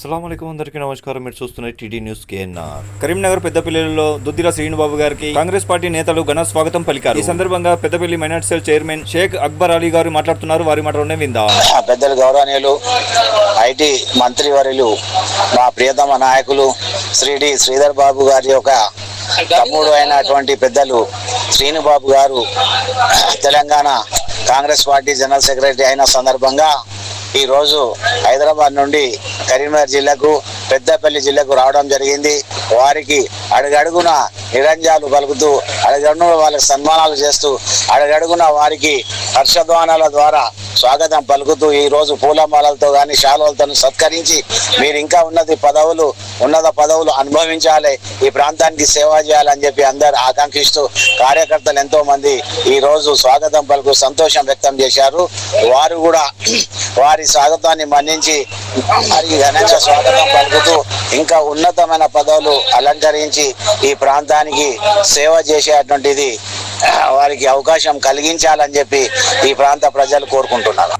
అస్సలాముఅలైకుం అందరికీ నమస్కారం. మీరు చూస్తున్నారు టీడీ న్యూస్ కేఎన్ఆర్. కరీంనగర్ పెద్దపల్లిలో దుద్దిల శ్రీనుబాబు గారికి కాంగ్రెస్ పార్టీ నేతలు ఘన స్వాగతం పలికారు. ఈ సందర్భంగా Peddapalli minority cell chairman Sheikh Akbar Ali garu మాట్లాడుతున్నారు. వారి మాటలోనే విందాం. పెద్దలు గౌరవనీయులు ఐటీ మంత్రివర్యులు మా ప్రియతమ నాయకులు శ్రీధర్ బాబు గారి యొక్క తమ్ముడు అయినటువంటి పెద్దలు శ్రీనుబాబు గారు Telangana Congress party general secretary అయిన సందర్భంగా ఈరోజు హైదరాబాద్ నుండి కరీంనగర్ జిల్లాకు పెద్దపల్లి జిల్లాకు రావడం జరిగింది. వారికి అడుగడుగున నిరంజనాలు పలుకుతూ అడుగడుగున వాళ్ళకి సన్మానాలు చేస్తూ అడుగడుగున వారికి హర్షధ్వానాల ద్వారా స్వాగతం పలుకుతూ ఈరోజు పూలమాలలతో కానీ శాలువలతో సత్కరించి మీరు ఇంకా ఉన్నత పదవులు అనుభవించాలి, ఈ ప్రాంతానికి సేవ చేయాలని చెప్పి అందరు ఆకాంక్షిస్తూ కార్యకర్తలు ఎంతో మంది ఈరోజు స్వాగతం పలుకు సంతోషం వ్యక్తం చేశారు. వారు కూడా వారి స్వాగతాన్ని మన్నించి వారికి ఘనంగా స్వాగతం పలుకుతూ ఇంకా ఉన్నతమైన పదవులు అలంకరించి ఈ ప్రాంతానికి సేవ చేసేటువంటిది వారికి అవకాశం కలిగించాలని చెప్పి ఈ ప్రాంత ప్రజలు కోరుకుంటున్నారు.